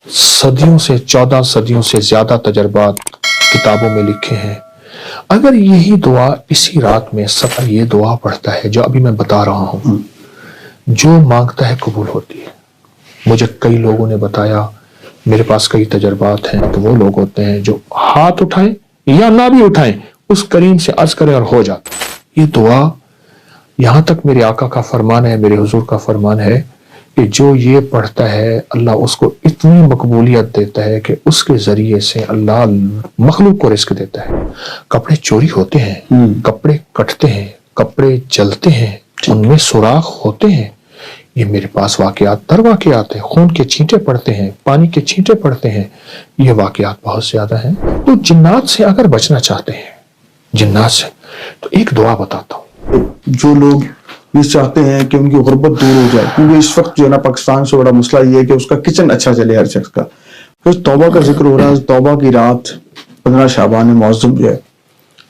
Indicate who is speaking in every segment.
Speaker 1: صدیوں سے 14 صدیوں سے زیادہ تجربات کتابوں میں لکھے ہیں. اگر یہی دعا اسی رات میں سفر یہ دعا پڑھتا ہے جو ابھی میں بتا رہا ہوں، جو مانگتا ہے قبول ہوتی ہے. مجھے کئی لوگوں نے بتایا، میرے پاس کئی تجربات ہیں، تو وہ لوگ ہوتے ہیں جو ہاتھ اٹھائیں یا نہ بھی اٹھائیں اس کریم سے عرض کریں اور ہو جاتا. یہ دعا یہاں تک میرے آقا کا فرمان ہے، میرے حضور کا فرمان ہے کہ جو یہ پڑھتا ہے اللہ اس کو اتنی مقبولیت دیتا ہے کہ اس کے ذریعے سے اللہ مخلوق کو رزق دیتا ہے. کپڑے چوری ہوتے ہیں، کپڑے کٹتے ہیں، کپڑے جلتے ہیں، ان میں سوراخ ہوتے ہیں. یہ میرے پاس واقعات در واقعات ہیں. خون کے چھینٹے پڑتے ہیں، پانی کے چھینٹے پڑتے ہیں. یہ واقعات بہت زیادہ ہیں. تو جنات سے اگر بچنا چاہتے ہیں، جنات سے، تو ایک دعا بتاتا ہوں.
Speaker 2: جو لوگ یہ چاہتے ہیں کہ ان کی غربت دور ہو جائے، کیونکہ اس وقت جو ہے نا پاکستان سے بڑا مسئلہ یہ ہے کہ اس کا کچن اچھا چلے ہر شخص کا. پھر توبہ کا ذکر ہو رہا ہے. توبہ کی رات 15 شعبان معظم جو ہے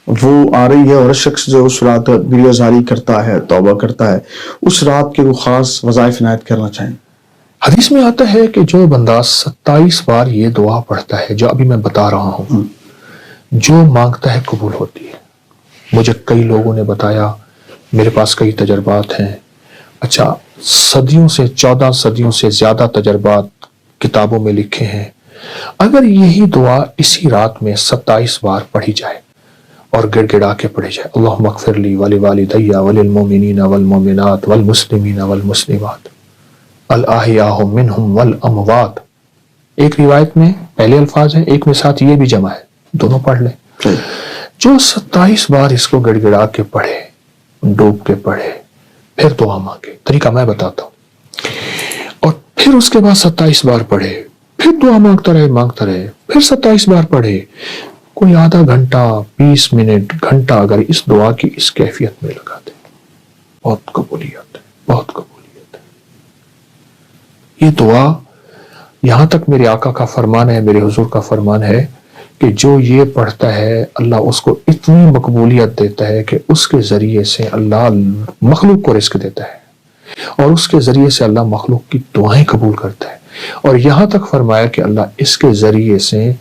Speaker 2: وہ آ رہی ہے، اور ہر شخص جو اس رات گریہزاری کرتا ہے، توبہ کرتا ہے، اس رات کے وہ خاص وظائف عنایت کرنا چاہیں.
Speaker 1: حدیث میں آتا ہے کہ جو بندہ 27 بار یہ دعا پڑھتا ہے جو ابھی میں بتا رہا ہوں، جو مانگتا ہے قبول ہوتی ہے. مجھے کئی لوگوں نے بتایا، میرے پاس کئی تجربات ہیں. اچھا، صدیوں سے 14 صدیوں سے زیادہ تجربات کتابوں میں لکھے ہیں. اگر یہی دعا اسی رات میں 27 بار پڑھی جائے اور گڑ گڑا کے پڑھی جائے، اللہم اغفر لی ولوالدی وللمؤمنین والمؤمنات والمسلمین والمسلمات الاحیاء منہم والاموات. ایک روایت میں پہلے الفاظ ہیں، ایک میں ساتھ یہ بھی جمع ہے، دونوں پڑھ لیں. جو 27 بار اس کو گڑ گڑا کے پڑھے، ڈوب کے پڑھے، پھر دعا مانگے. طریقہ میں بتاتا ہوں. اور پھر اس کے بعد 27 بار پڑھے، پھر دعا مانگتا رہے، پھر 27 بار پڑھے. کوئی آدھا گھنٹہ، 20 منٹ، گھنٹہ اگر اس دعا کی اس کیفیت میں لگا دے، بہت قبولیت ہے، بہت قبولیت ہے. یہ دعا یہاں تک میرے آقا کا فرمان ہے، میرے حضور کا فرمان ہے کہ جو یہ پڑھتا ہے اللہ اس کو اتنی مقبولیت دیتا ہے کہ اس کے ذریعے سے اللہ مخلوق کو رزق دیتا ہے، اور اس کے ذریعے سے اللہ مخلوق کی دعائیں قبول کرتا ہے. اور یہاں تک فرمایا کہ اللہ اس کے ذریعے سے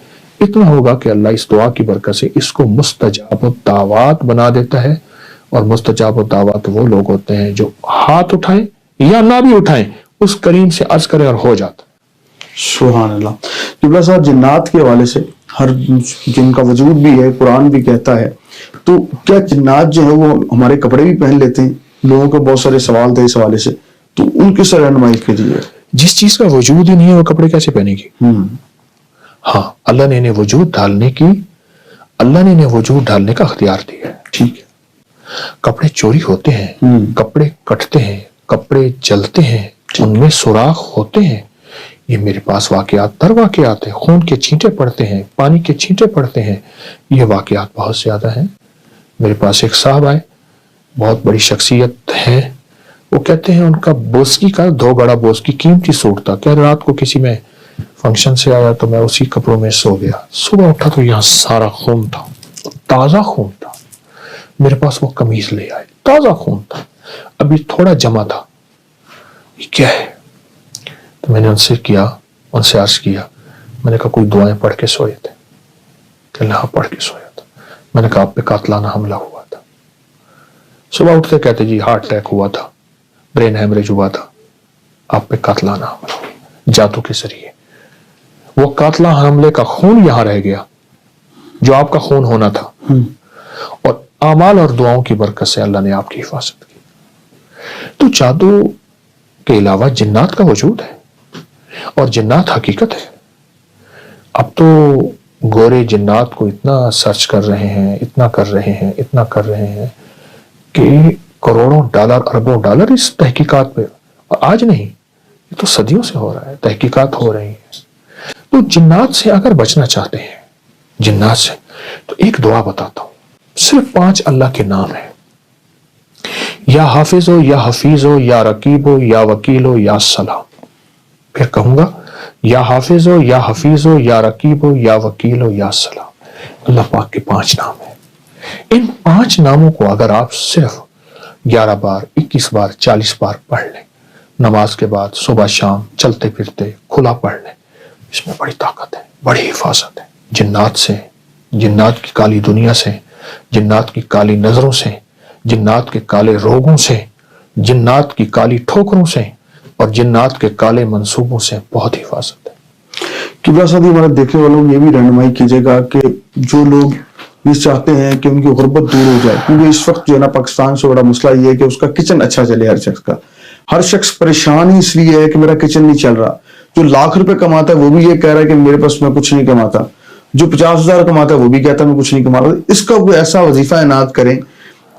Speaker 1: اتنا ہوگا کہ اللہ اس دعا کی برکت سے اس کو مستجاب الدعوات بنا دیتا ہے. اور مستجاب الدعوات وہ لوگ ہوتے ہیں جو ہاتھ اٹھائیں یا نہ بھی اٹھائیں اس کریم سے عرض کریں اور ہو جاتا.
Speaker 2: سبحان اللہ. قبلہ صاحب، جنات کے حوالے سے ہر جن کا وجود بھی ہے، قرآن بھی کہتا ہے، تو کیا جنات جو ہے وہ ہمارے کپڑے بھی پہن لیتے ہیں؟ لوگوں کو بہت سارے سوال تھے اس حوالے سے، تو ان کی رہنمائی کیجیے.
Speaker 1: جس چیز کا وجود ہی نہیں ہے وہ کپڑے کیسے پہنے گی؟ ہاں، اللہ نے انہیں وجود ڈالنے کا اختیار دیا ہے.
Speaker 2: ٹھیک ہے.
Speaker 1: کپڑے چوری ہوتے ہیں، کپڑے کٹتے ہیں، کپڑے جلتے ہیں، ان میں سوراخ ہوتے ہیں. یہ میرے پاس واقعات در واقعات ہیں. خون کے چھینٹے پڑتے ہیں، پانی کے چھینٹے پڑتے ہیں. یہ واقعات بہت زیادہ ہیں. میرے پاس ایک صاحب آئے، بہت بڑی شخصیت ہے. وہ کہتے ہیں ان کا بوسکی کا 2 بڑا بوسکی قیمتی سوٹ تھا. کہ رات کو کسی میں فنکشن سے آیا تو میں اسی کپڑوں میں سو گیا. صبح اٹھا تو یہاں سارا خون تھا، تازہ خون تھا. میرے پاس وہ قمیض لے آئے، تازہ خون تھا، ابھی تھوڑا جمع تھا. یہ کیا ہے؟ تو میں نے ان سے عرض کیا، میں نے کہا کوئی دعائیں پڑھ کے سوئے تھے؟ کہ اللہ پڑھ کے سویا تھا. میں نے کہا آپ پہ قاتلانہ حملہ ہوا تھا. صبح اٹھتے کہتے جی ہارٹ اٹیک ہوا تھا، برین ہیمریج ہوا تھا، آپ پہ قاتلانہ حملہ ہوا جادو کے ذریعے. وہ قاتلانہ حملے کا خون یہاں رہ گیا جو آپ کا خون ہونا تھا، اور اعمال اور دعاؤں کی برکت سے اللہ نے آپ کی حفاظت کی. تو جادو کے علاوہ جنات کا وجود ہے، اور جنات حقیقت ہے. اب تو گورے جنات کو اتنا سرچ کر رہے ہیں، اتنا کر رہے ہیں کہ کروڑوں ڈالر، اربوں ڈالر اس تحقیقات پہ. اور آج نہیں، یہ تو صدیوں سے ہو رہا ہے، تحقیقات ہو رہی ہیں. تو جنات سے اگر بچنا چاہتے ہیں، جنات سے، تو ایک دعا بتاتا ہوں. صرف 5 اللہ کے نام ہیں. یا حافظ ہو، یا حفیظ ہو، یا رقیب ہو، یا وکیل ہو، یا سلام. پھر کہوں گا، یا حافظ ہو، یا حفیظ ہو، یا رقیب ہو، یا وکیل ہو، یا سلام. اللہ پاک کے 5 نام ہیں. ان 5 ناموں کو اگر آپ صرف 11 بار، 21 بار، 40 بار پڑھ لیں، نماز کے بعد، صبح شام، چلتے پھرتے، کھلا پڑھ لیں، اس میں بڑی طاقت ہے، بڑی حفاظت ہے، جنات سے، جنات کی کالی دنیا سے، جنات کی کالی نظروں سے، جنات کے کالے روگوں سے، جنات کی کالی ٹھوکروں سے اور جنات کے کالے منصوبوں سے بہت حفاظت ہے۔
Speaker 2: قبلہ صاحب ہمارے دیکھنے والوں کو یہ بھی رہنمائی کیجیے گا کہ جو لوگ یہ چاہتے ہیں کہ ان کی غربت دور ہو جائے، کیونکہ اس وقت جو ہے نا پاکستان سے بڑا مسئلہ یہ ہے کہ اس کا کچن اچھا چلے، ہر شخص پریشان ہی اس لیے ہے کہ میرا کچن نہیں چل رہا۔ جو لاکھ روپے کماتا ہے وہ بھی یہ کہہ رہا ہے کہ میرے پاس میں کچھ نہیں کماتا، جو 50,000 کماتا ہے وہ بھی کہتا ہے میں کچھ نہیں کماتا۔ اس کا کوئی ایسا وظیفہ عنایت کریں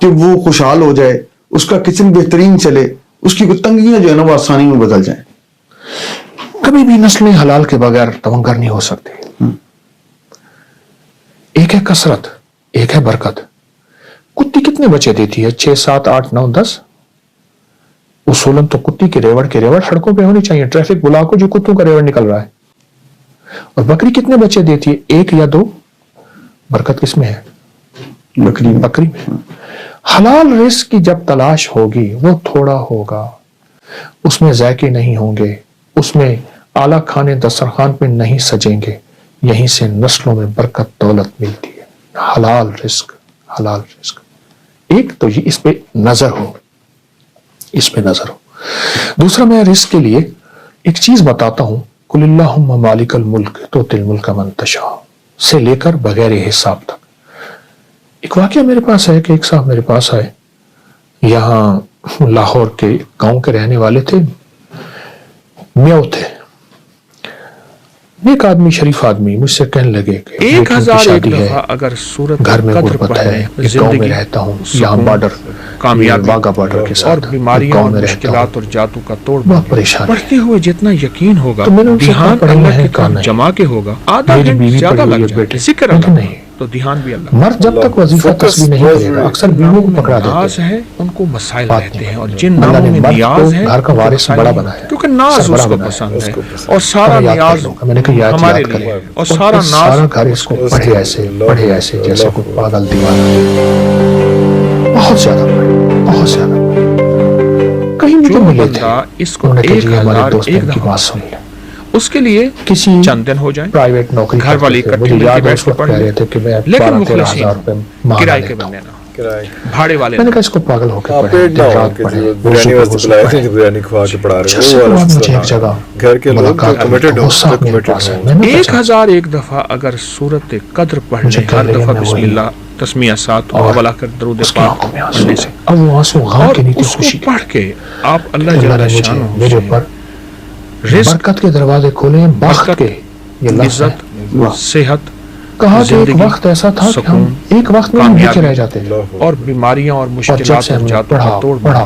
Speaker 2: کہ وہ خوشحال ہو جائے، اس کا کچن بہترین چلے، اس کی تنگیاں جو ہے نا وہ آسانی میں بدل جائیں۔
Speaker 1: کبھی بھی نسلیں حلال کے بغیر تمنگر نہیں ہو سکتی۔ ایک ہے کثرت، ایک ہے برکت۔ کتی کتنے بچے دیتی ہے؟ 6 7 8 9 10۔ اصولاً تو کتی کے ریوڑ سڑکوں پہ ہونی چاہیے، ٹریفک بلا کو جو کتوں کا ریوڑ نکل رہا ہے۔ اور بکری کتنے بچے دیتی ہے؟ 1 یا 2۔ برکت کس میں ہے؟ بکری میں۔ حلال رزق کی جب تلاش ہوگی وہ تھوڑا ہوگا، اس میں ذائقے نہیں ہوں گے، اس میں اعلیٰ کھانے دسترخوان پہ نہیں سجیں گے، یہیں سے نسلوں میں برکت دولت ملتی ہے۔ حلال رزق، حلال رزق۔ ایک تو یہ اس پہ نظر ہو، اس پہ نظر ہو۔ دوسرا میں رزق کے لیے ایک چیز بتاتا ہوں، قل اللہم مالک الملک تؤتی الملک من تشاء سے لے کر بغیر حساب تک۔ ایک واقعہ میرے پاس ہے کہ ایک صاحب میرے پاس آئے، یہاں لاہور کے گاؤں کے رہنے والے تھے، میاؤ تھے، ایک آدمی شریف آدمی مجھ سے کہنے لگے کہ
Speaker 3: 1001 دفعہ اگر صورت
Speaker 1: گھر میں
Speaker 3: قدر
Speaker 1: غربت
Speaker 3: پڑھنے،
Speaker 1: ہے، ایک گاؤں میں رہتا ہوں، یہاں بارڈر
Speaker 3: کامیابی
Speaker 1: واگا بارڈر کے
Speaker 3: اور
Speaker 1: ساتھ
Speaker 3: بیماریاں
Speaker 1: گاؤں
Speaker 3: اور
Speaker 1: میں رہتا
Speaker 3: مشکلات
Speaker 1: ہوں،
Speaker 3: اور جادو کا توڑ
Speaker 1: بہت پریشان ہے۔
Speaker 3: پڑھتے ہوئے جتنا یقین ہوگا،
Speaker 1: تو میں نے ان سے
Speaker 3: دھیان
Speaker 1: کہا،
Speaker 3: اللہ
Speaker 1: ہے
Speaker 3: کی
Speaker 1: کہاں
Speaker 3: طرف
Speaker 1: نہیں؟
Speaker 3: جمع کے ہوگا، آدھا
Speaker 1: میری
Speaker 3: گھنٹہ
Speaker 1: بیوی
Speaker 3: زیادہ
Speaker 1: پڑھی
Speaker 3: لگ
Speaker 1: ہوئی ہے
Speaker 3: جائے
Speaker 1: بیٹے،
Speaker 3: ذکر
Speaker 1: لیکن
Speaker 3: اللہ
Speaker 1: نہیں۔
Speaker 3: تو دھیان بھی اللہ۔
Speaker 1: مرد جب تک وظیفہ تسبیح نہیں کرے گا اکثر بیویوں کو پکڑا دیتے
Speaker 3: ناز
Speaker 1: ہیں۔
Speaker 3: ہے ان کو مسائل
Speaker 1: بات
Speaker 3: رہتے
Speaker 1: نہیں
Speaker 3: ہیں، اور
Speaker 1: بنتی۔
Speaker 3: جن
Speaker 1: اللہ
Speaker 3: ناموں
Speaker 1: نے
Speaker 3: میں
Speaker 1: مرد
Speaker 3: نیاز
Speaker 1: کو
Speaker 3: ہے
Speaker 1: گھر کا
Speaker 3: ان کو
Speaker 1: وارث
Speaker 3: مسائل
Speaker 1: بڑا
Speaker 3: نہیں
Speaker 1: بنایا ہے،
Speaker 3: کیونکہ ناز
Speaker 1: سربراہ
Speaker 3: اس کو
Speaker 1: بنایا ہے،
Speaker 3: پسند ہے،
Speaker 1: اس
Speaker 3: اور سارا
Speaker 1: یاد کر
Speaker 3: نیاز
Speaker 1: لوں گا، میں نے کہا یہ
Speaker 3: ہمارے
Speaker 1: یاد کریں،
Speaker 3: لیے، اور
Speaker 1: اور
Speaker 3: سارا
Speaker 1: پھر
Speaker 3: ناز
Speaker 1: سارا گھر اس کو پڑھے ایسے جیسے کوئی پاگل دیوانہ، بہت زیادہ پڑھے، بہت زیادہ پڑھے۔ کہیں مجھے
Speaker 3: جو
Speaker 1: ملے تھے،
Speaker 3: بندہ اس کو
Speaker 1: انہوں نے کہا جی ہمارے
Speaker 3: 1001
Speaker 1: دوست نے ان کی
Speaker 3: دفعہ
Speaker 1: بات سن لی،
Speaker 3: اس کے لیے
Speaker 1: کسی
Speaker 3: چند دن ہو جائیں،
Speaker 1: پرائیویٹ نوکری
Speaker 3: گھر والے
Speaker 1: کرتے تھے،
Speaker 3: اکٹھے
Speaker 1: مجھے
Speaker 3: مل کے
Speaker 1: یاد ہے
Speaker 3: بیٹھ
Speaker 1: اس
Speaker 3: کے
Speaker 1: وقت
Speaker 3: پڑھ
Speaker 1: کہہ
Speaker 3: لیں،
Speaker 1: رہے تھے کہ میں
Speaker 3: لیکن
Speaker 1: 12-13 ہزار
Speaker 3: مخلصین
Speaker 1: روپے ماہانہ
Speaker 3: کرائے کے
Speaker 1: لیتا
Speaker 3: بندے
Speaker 1: ہوں۔
Speaker 3: نہ بھاڑے والے
Speaker 1: میں نے
Speaker 3: نہ۔
Speaker 1: کہا اس کو پاگل ہو کے پڑھے،
Speaker 4: پیٹ
Speaker 1: دن
Speaker 4: نہ ہو
Speaker 1: رات
Speaker 4: کہ
Speaker 1: پڑھے،
Speaker 4: بریانی واسطے بلائے تھے کہ بریانی کھوا کے پڑھا رہے ہیں، وہ والا
Speaker 1: بعد مجھے
Speaker 4: سلسلہ
Speaker 1: ایک جگہ
Speaker 4: گھر کے لوگ جو
Speaker 1: ملاقات ہوئی
Speaker 4: کمیٹڈ
Speaker 1: تو
Speaker 4: ہوں،
Speaker 1: وہ صاحب میرے
Speaker 4: کمیٹڈ
Speaker 1: پاس ہے،
Speaker 4: ہوں۔
Speaker 1: میں نے کہا
Speaker 3: 1001 دفعہ اگر صورت قدر پڑھنے،
Speaker 1: مجھے
Speaker 3: ہر
Speaker 1: کہنے لگے
Speaker 3: دفعہ
Speaker 1: میں
Speaker 3: بسم
Speaker 1: وہی
Speaker 3: اللہ تسمیہ 7
Speaker 1: اور
Speaker 3: حوالہ کر درود
Speaker 1: اس کی
Speaker 3: پاک
Speaker 1: آنکھوں میں آنسو
Speaker 3: پڑھنے
Speaker 1: تھے،
Speaker 3: سے،
Speaker 1: اب وہ آنسو غم
Speaker 3: اور
Speaker 1: کے نہیں تھے،
Speaker 3: اس کو
Speaker 1: خوشی کے۔
Speaker 3: پڑھ کے آپ اللہ
Speaker 1: اللہ نے
Speaker 3: جل
Speaker 1: مجھے
Speaker 3: شانہ
Speaker 1: میرے اوپر
Speaker 3: رزق،
Speaker 1: برکت کے دروازے کھولے ہیں، بخت
Speaker 3: برکت،
Speaker 1: کے، یہ لفظ ہے۔
Speaker 3: عزت، صحت،
Speaker 1: کہا کہ ایک
Speaker 3: زندگی،
Speaker 1: وقت ایسا تھا کہ ہم
Speaker 3: سکون،
Speaker 1: ایک وقت میں ہم بھوکے رہ جاتے تھے،
Speaker 3: اور بیماریاں اور
Speaker 1: اور جب
Speaker 3: مشکلات
Speaker 1: سے
Speaker 3: اور
Speaker 1: ہم نے
Speaker 3: جادو کا توڑ
Speaker 1: پڑھا